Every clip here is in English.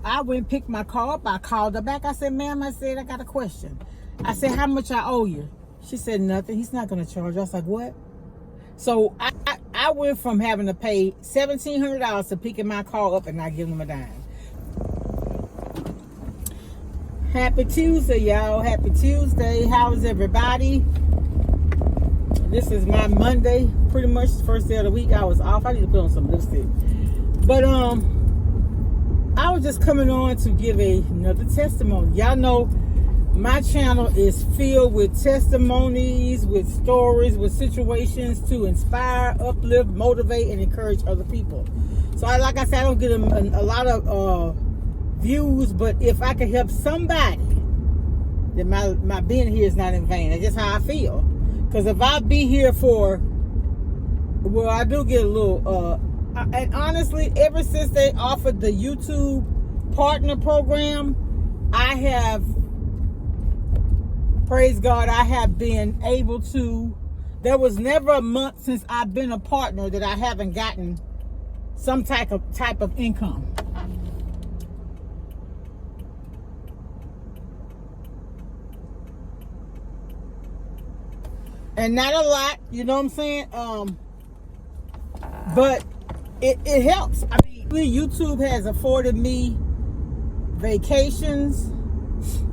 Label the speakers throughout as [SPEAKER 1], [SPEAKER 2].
[SPEAKER 1] I went and picked my car up. I called her back. I said, ma'am, I said, I got a question. I said, how much I owe you? She said, nothing. He's not going to charge. I was like, what? So I went from having to pay $1,700 to picking my car up and not giving them a dime. Happy Tuesday, y'all. Happy Tuesday. How is everybody? This is my Monday, pretty much the first day of the week. I was off. I need to put on some lipstick. But I was just coming on to give another testimony. Y'all know my channel is filled with testimonies, with stories, with situations to inspire, uplift, motivate, and encourage other people. So like I said, I don't get a lot of views, but if I can help somebody, then my being here is not in vain. That's just how I feel. Because if I be here for, well, I do get a little, and honestly, ever since they offered the YouTube partner program, I have, praise God, I have been able to, there was never a month since I've been a partner that I haven't gotten some type of income. And not a lot, you know what I'm saying? But it helps. I mean, YouTube has afforded me vacations.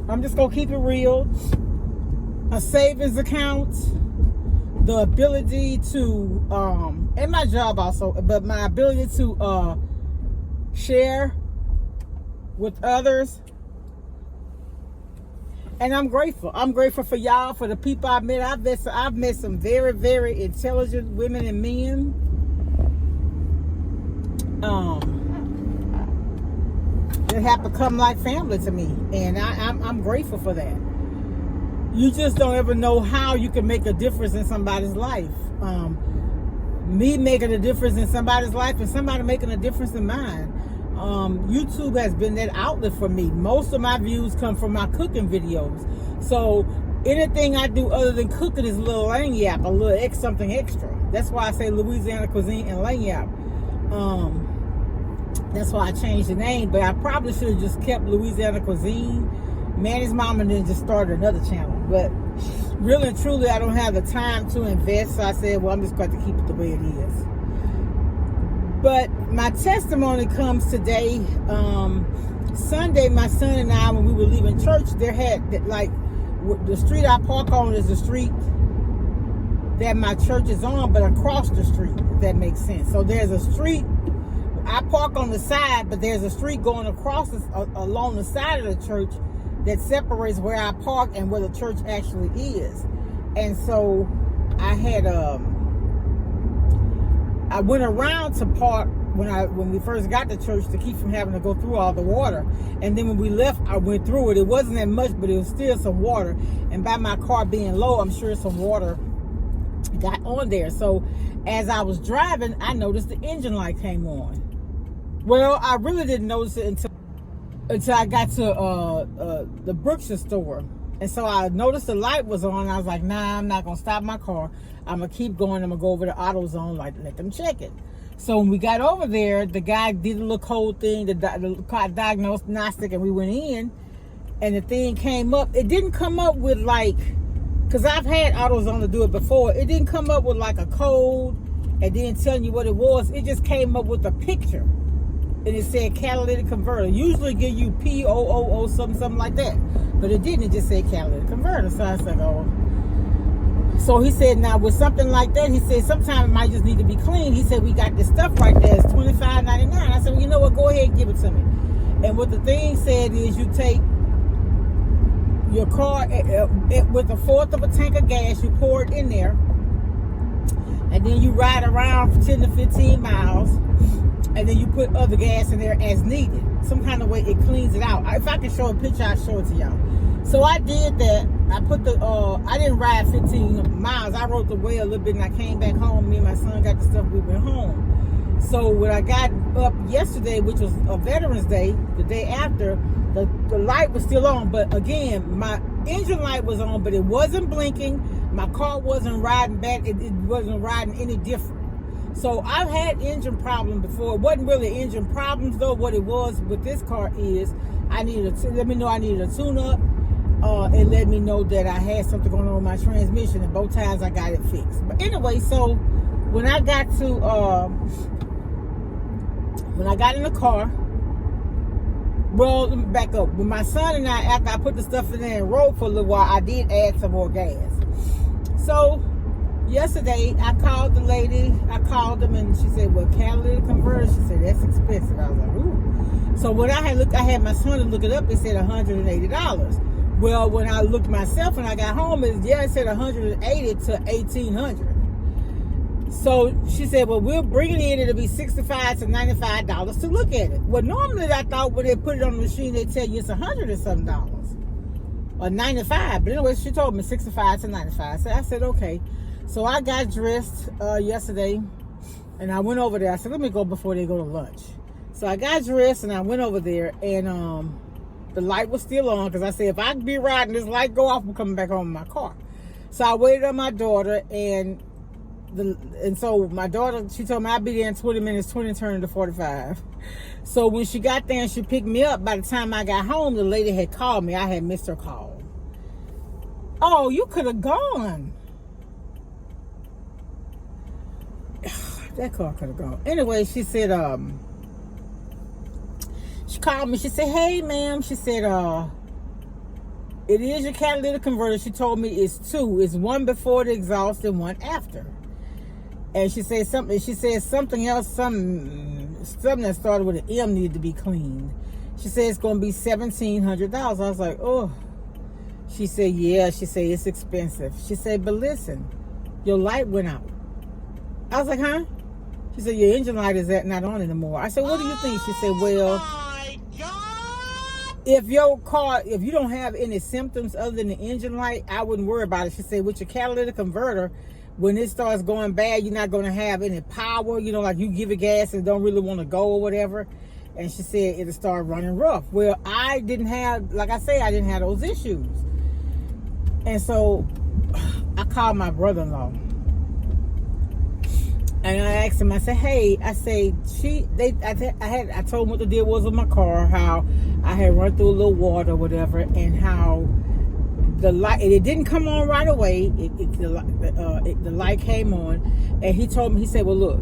[SPEAKER 1] I'm just gonna keep it real. A savings account, the ability to, and my job also, but my ability to share with others. And I'm grateful. I'm grateful for y'all, for the people I've met. I've met some very, very intelligent women and men. That have become like family to me. And I'm grateful for that. You just don't ever know how you can make a difference in somebody's life. Me making a difference in somebody's life and somebody making a difference in mine. YouTube has been that outlet for me. Most of my views come from my cooking videos. So anything I do other than cooking is a little Lagniappe, a little something extra. That's why I say Louisiana Cuisine and Lagniappe. That's why I changed the name, but I probably should have just kept Louisiana Cuisine, Manny's Mom, and then just started another channel. But really and truly, I don't have the time to invest, so I said, well, I'm just going to keep it the way it is. But my testimony comes today. Sunday, my son and I, when we were leaving church, there had, like, the street I park on is the street that my church is on, but across the street, if that makes sense. So there's a street, I park on the side, but there's a street going across along the side of the church that separates where I park and where the church actually is. And so I had I went around to park when we first got to church to keep from having to go through all the water. And then when we left, I went through it. It wasn't that much, but it was still some water. And by my car being low, I'm sure some water got on there. So as I was driving, I noticed the engine light came on. Well, I really didn't notice it until I got to the Brookshire store. And so I noticed the light was on. I was like, nah, I'm not going to stop my car. I'm going to keep going. I'm going to go over to AutoZone, like, let them check it. So when we got over there, the guy did a little code thing, the diagnostic, and we went in, and the thing came up. It didn't come up with, like, because I've had AutoZone to do it before. It didn't come up with, like, a code and then telling you what it was. It just came up with a picture. And it said Catalytic Converter. Usually give you POOO, something like that. But it didn't. It just said Catalytic Converter. So I said, oh. So he said, now with something like that, he said, sometimes it might just need to be cleaned. He said, we got this stuff right there. It's $25.99. I said, well, you know what? Go ahead and give it to me. And what the thing said is you take your car with a fourth of a tank of gas, you pour it in there, and then you ride around for 10 to 15 miles. And then you put other gas in there as needed. Some kind of way it cleans it out. If I can show a picture, I'll show it to y'all. So I did that. I put I didn't ride 15 miles. I rode the way a little bit and I came back home. Me and my son got the stuff, we went home. So when I got up yesterday, which was a Veterans Day, the day after, the light was still on. But again, my engine light was on, but it wasn't blinking. My car wasn't riding back. It wasn't riding any different. So I've had engine problems before. It wasn't really engine problems though. What it was with this car is I needed to let me know I needed a tune-up, and let me know that I had something going on with my transmission, and both times I got it fixed. But anyway, so when I got in the car, well, let me back up. When my son and I, after I put the stuff in there and rode for a little while, I did add some more gas. So yesterday, I called the lady. I called them, and she said, well, Catalytic Converter. She said, that's expensive. I was like, ooh. So when I had my son look it up, it said $180. Well, when I looked myself and I got home, it said $180 to $1,800. So she said, well, we'll bring it in. It'll be $65 to $95 to look at it. Well, normally I thought when they put it on the machine, they tell you it's $100 or something dollars. Or $95. But anyway, she told me $65 to $95. So I said, okay. So I got dressed yesterday, and I went over there. I said, let me go before they go to lunch. So I got dressed, and I went over there, and the light was still on, because I said, if I be riding, this light go off, I'm coming back home in my car. So I waited on my daughter, and so my daughter, she told me I'd be there in 20 minutes, 20 turned to 45. So when she got there and she picked me up, by the time I got home, the lady had called me. I had missed her call. Oh, you could have gone. That car could have gone. Anyway, she said, she called me. She said, hey, ma'am. She said, it is your catalytic converter. She told me it's two. It's one before the exhaust and one after. And she said something. She said something else. Something that started with an M needed to be cleaned. She said it's going to be $1,700. I was like, oh. She said, yeah. She said it's expensive. She said, but listen, your light went out. I was like, huh? She said, your engine light is not on anymore. I said, what do you think? She said, well, if your car, if you don't have any symptoms other than the engine light, I wouldn't worry about it. She said, with your catalytic converter, when it starts going bad, you're not going to have any power. You know, like you give it gas and don't really want to go or whatever. And she said it'll start running rough. Well, I didn't have, like I say, I didn't have those issues. And so I called my brother-in-law. And I asked him, I said, hey, I say, I told him what the deal was with my car, how I had run through a little water or whatever, and how the light, and it didn't come on right away. The light came on, and he told me, he said, well, look,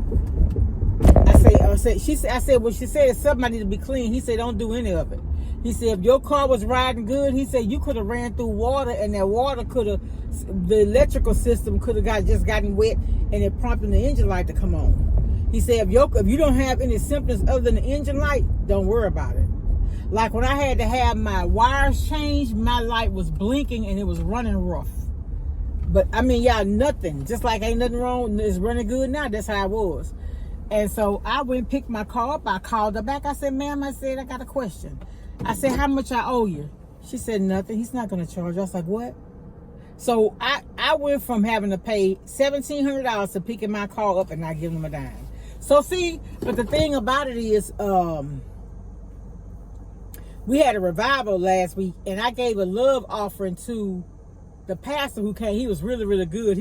[SPEAKER 1] she said something needed to be clean. He said, don't do any of it. He said, if your car was riding good, he said, you could have ran through water, and that water could have, the electrical system could have just gotten wet, and it prompted the engine light to come on. He said, if you don't have any symptoms other than the engine light, don't worry about it. Like when I had to have my wires changed, my light was blinking and it was running rough. But I mean, y'all, nothing. Just like ain't nothing wrong. It's running good now. That's how it was. And so I went and picked my car up. I called her back. I said, ma'am, I said, I got a question. I said, how much I owe you? She said, nothing. He's not going to charge. I was like, what? So I went from having to pay $1,700 to picking my car up and not giving them a dime. So see, but the thing about it is, we had a revival last week, and I gave a love offering to the pastor who came. He was really, really good.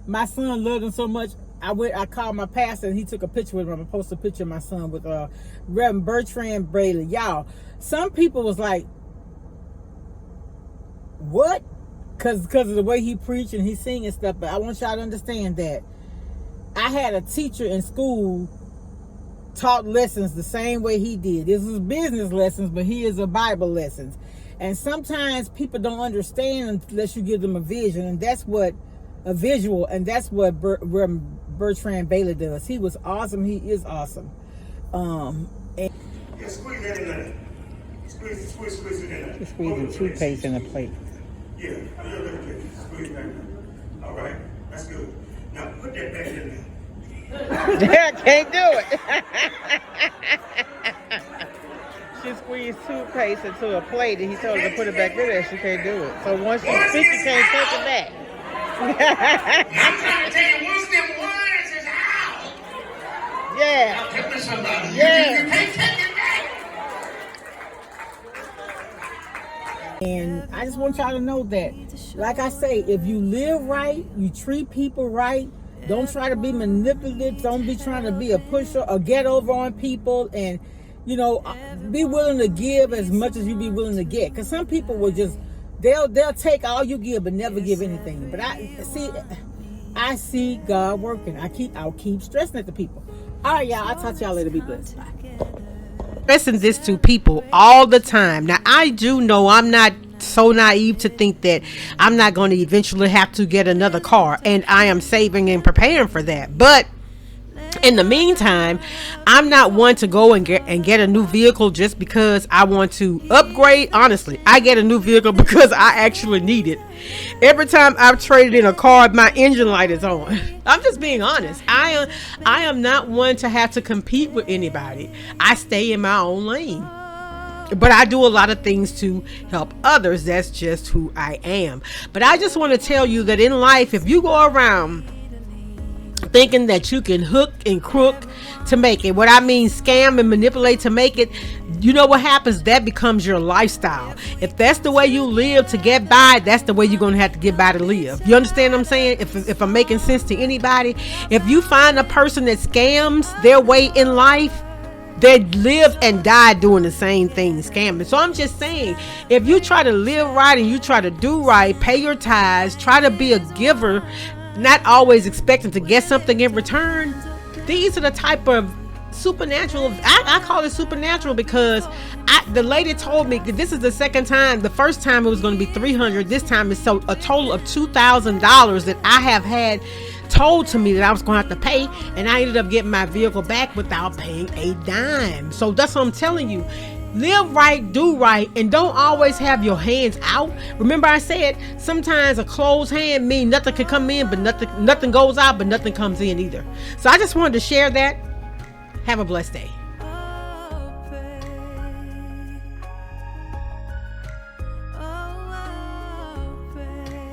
[SPEAKER 1] My son loved him so much. I called my pastor, and he took a picture with him. I'm gonna post a picture of my son with Reverend Bertrand Braley. Y'all, some people was like, what? Because of the way he preached and he sing and stuff. But I want y'all to understand that I had a teacher in school taught lessons the same way he did. This was business lessons, but he is a Bible lessons. And sometimes people don't understand unless you give them a vision, and that's what a visual, and that's what Bertrand Bailey does. He was awesome. He is awesome. And
[SPEAKER 2] yeah, squeeze that in there. Squeeze it in there.
[SPEAKER 1] just squeezing toothpaste in a plate.
[SPEAKER 2] Yeah, squeeze that in. All right, that's good. Now put that back in there.
[SPEAKER 1] I can't do it. She squeezed toothpaste into a plate, and he told her to put it back in there. She can't do it. So once you speak, you can't take it back.
[SPEAKER 2] I'm trying to tell you, once them words is out.
[SPEAKER 1] Yeah.
[SPEAKER 2] Now tell me somebody.
[SPEAKER 1] Yeah.
[SPEAKER 2] You can't take it back.
[SPEAKER 1] And I just want y'all to know that, like I say, if you live right, you treat people right, Don't try to be manipulative. Don't be trying to be a pusher or get over on people. And, you know, be willing to give as much as you be willing to get. Because some people will just, they'll take all you give but never give anything. But I see God working. I'll keep stressing it to people. All right, y'all. I'll talk to y'all later. Be blessed. Bye.
[SPEAKER 3] Stressing this to people all the time. Now, I do know I'm not so naive to think that I'm not going to eventually have to get another car, and I am saving and preparing for that. But in the meantime, I'm not one to go and get a new vehicle just because I want to upgrade. Honestly, I get a new vehicle because I actually need it. Every time I've traded in a car, my engine light is on. I'm just being honest. I am not one to have to compete with anybody. I stay in my own lane. But I do a lot of things to help others. That's just who I am. But I just want to tell you that in life, if you go around thinking that you can hook and crook to make it, what I mean scam and manipulate to make it, you know what happens? That becomes your lifestyle. If that's the way you live to get by, that's the way you're going to have to get by to live. You understand what I'm saying? If I'm making sense to anybody, if you find a person that scams their way in life, they live and die doing the same thing, scamming. So I'm just saying, if you try to live right and you try to do right, pay your tithes, try to be a giver, not always expecting to get something in return, these are the type of supernatural. I call it supernatural because the lady told me that this is the second time. The first time it was going to be $300. This time it's a total of $2,000 that I have had told to me that I was going to have to pay, and I ended up getting my vehicle back without paying a dime. So that's what I'm telling you. Live right, do right, and don't always have your hands out. Remember I said sometimes a closed hand means nothing can come in, but nothing goes out, but nothing comes in either. So I just wanted to share that. Have a blessed day.